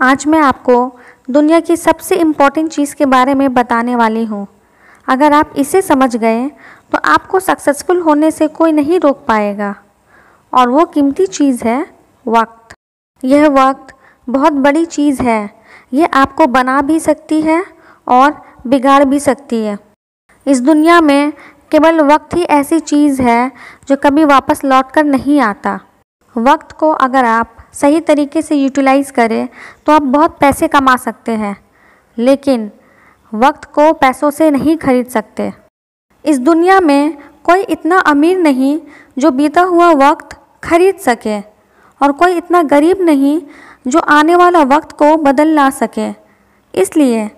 आज मैं आपको दुनिया की सबसे इम्पॉर्टेंट चीज़ के बारे में बताने वाली हूँ। अगर आप इसे समझ गए तो आपको सक्सेसफुल होने से कोई नहीं रोक पाएगा। और वो कीमती चीज़ है वक्त। यह वक्त बहुत बड़ी चीज़ है। ये आपको बना भी सकती है और बिगाड़ भी सकती है। इस दुनिया में केवल वक्त ही ऐसी चीज़ है जो कभी वापस लौट कर नहीं आता। वक्त को अगर आप सही तरीके से यूटिलाइज़ करें तो आप बहुत पैसे कमा सकते हैं, लेकिन वक्त को पैसों से नहीं खरीद सकते। इस दुनिया में कोई इतना अमीर नहीं जो बीता हुआ वक्त खरीद सके, और कोई इतना गरीब नहीं जो आने वाला वक्त को बदल ना सके। इसलिए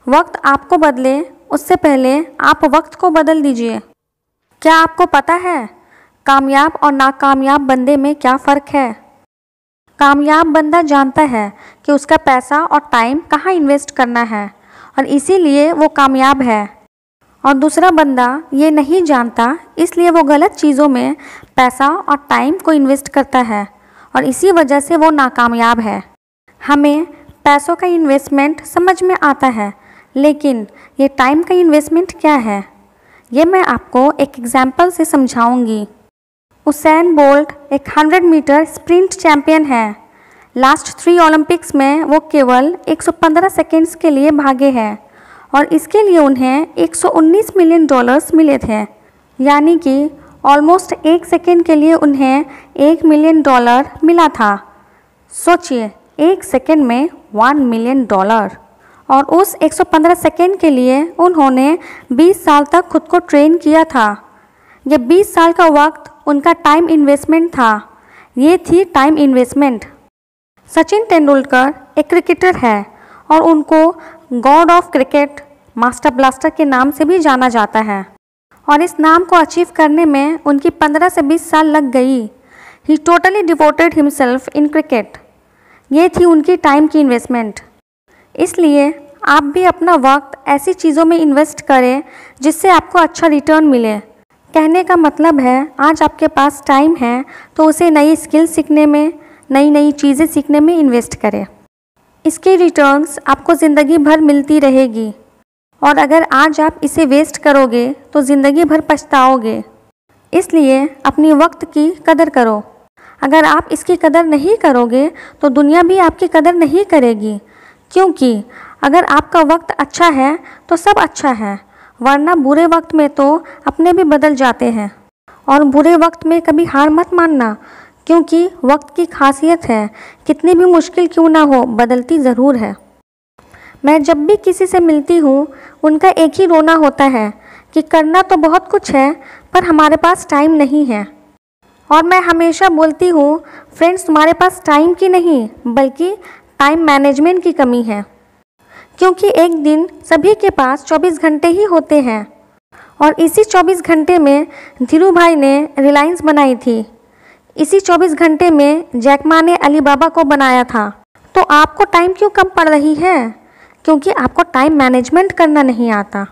वक्त आपको बदले उससे पहले आप वक्त को बदल दीजिए। क्या आपको पता है कामयाब और नाकामयाब बंदे में क्या फ़र्क है? कामयाब बंदा जानता है कि उसका पैसा और टाइम कहाँ इन्वेस्ट करना है और इसीलिए वो कामयाब है, और दूसरा बंदा ये नहीं जानता, इसलिए वो गलत चीज़ों में पैसा और टाइम को इन्वेस्ट करता है और इसी वजह से वो नाकामयाब है। हमें पैसों का इन्वेस्टमेंट समझ में आता है, लेकिन ये टाइम का इन्वेस्टमेंट क्या है, ये मैं आपको एक एग्जाम्पल से समझाऊंगी। उसैन बोल्ट एक 100 मीटर स्प्रिंट चैम्पियन है। लास्ट 3 ओलंपिक्स में वो केवल 115 सेकेंड्स के लिए भागे हैं और इसके लिए उन्हें $119 मिलियन मिले थे, यानी कि ऑलमोस्ट 1 सेकेंड के लिए उन्हें $1 मिलियन मिला था। सोचिए, 1 सेकेंड में $1 मिलियन, और उस 115 सेकेंड के लिए उन्होंने 20 साल तक खुद को ट्रेन किया था। ये 20 साल का वक्त उनका टाइम इन्वेस्टमेंट था। ये थी टाइम इन्वेस्टमेंट। सचिन तेंदुलकर एक क्रिकेटर है और उनको God of cricket, master blaster के नाम से भी जाना जाता है, और इस नाम को अचीव करने में उनकी 15 से 20 साल लग गई। He totally devoted himself in cricket. ये थी उनकी टाइम की इन्वेस्टमेंट। इसलिए आप भी अपना वक्त ऐसी चीज़ों में इन्वेस्ट करें जिससे आपको अच्छा रिटर्न मिले। कहने का मतलब है, आज आपके पास टाइम है तो उसे नई स्किल सीखने में, नई नई चीज़ें सीखने में इन्वेस्ट करें। इसके रिटर्न्स आपको ज़िंदगी भर मिलती रहेगी, और अगर आज आप इसे वेस्ट करोगे तो ज़िंदगी भर पछताओगे। इसलिए अपनी वक्त की कदर करो। अगर आप इसकी कदर नहीं करोगे तो दुनिया भी आपकी कदर नहीं करेगी, क्योंकि अगर आपका वक्त अच्छा है तो सब अच्छा है, वरना बुरे वक्त में तो अपने भी बदल जाते हैं। और बुरे वक्त में कभी हार मत मानना, क्योंकि वक्त की खासियत है, कितनी भी मुश्किल क्यों ना हो, बदलती ज़रूर है। मैं जब भी किसी से मिलती हूँ उनका एक ही रोना होता है कि करना तो बहुत कुछ है पर हमारे पास टाइम नहीं है। और मैं हमेशा बोलती हूँ, फ्रेंड्स, तुम्हारे पास टाइम की नहीं बल्कि टाइम मैनेजमेंट की कमी है, क्योंकि एक दिन सभी के पास 24 घंटे ही होते हैं, और इसी 24 घंटे में धीरू भाई ने रिलायंस बनाई थी। इसी 24 घंटे में जैक मा ने अलीबाबा को बनाया था। तो आपको टाइम क्यों कम पड़ रही है? क्योंकि आपको टाइम मैनेजमेंट करना नहीं आता।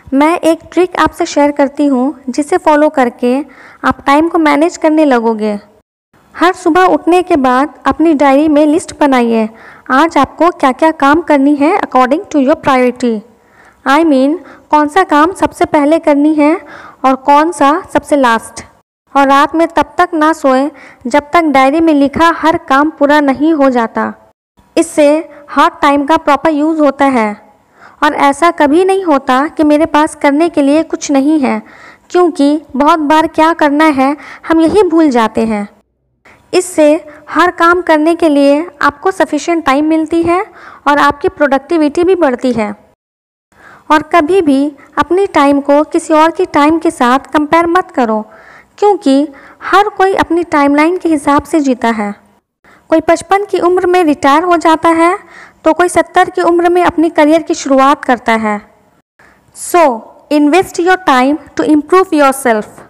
मैं एक ट्रिक आपसे शेयर करती हूँ जिसे फॉलो करके आप टाइम को मैनेज करने लगोगे। हर सुबह उठने के बाद अपनी डायरी में लिस्ट बनाइए, आज आपको क्या क्या काम करनी है according to your priority. I mean, कौन सा काम सबसे पहले करनी है और कौन सा सबसे लास्ट। और रात में तब तक ना सोएं जब तक डायरी में लिखा हर काम पूरा नहीं हो जाता। इससे हर टाइम का प्रॉपर यूज़ होता है, और ऐसा कभी नहीं होता कि मेरे पास करने के लिए कुछ नहीं है, क्योंकि बहुत बार क्या करना है हम यही भूल जाते हैं। इससे हर काम करने के लिए आपको सफिशिएंट टाइम मिलती है और आपकी प्रोडक्टिविटी भी बढ़ती है। और कभी भी अपनी टाइम को किसी और की टाइम के साथ कंपेयर मत करो, क्योंकि हर कोई अपनी टाइमलाइन के हिसाब से जीता है। कोई 55 की उम्र में रिटायर हो जाता है तो कोई 70 की उम्र में अपनी करियर की शुरुआत करता है। So invest your time to improve your self.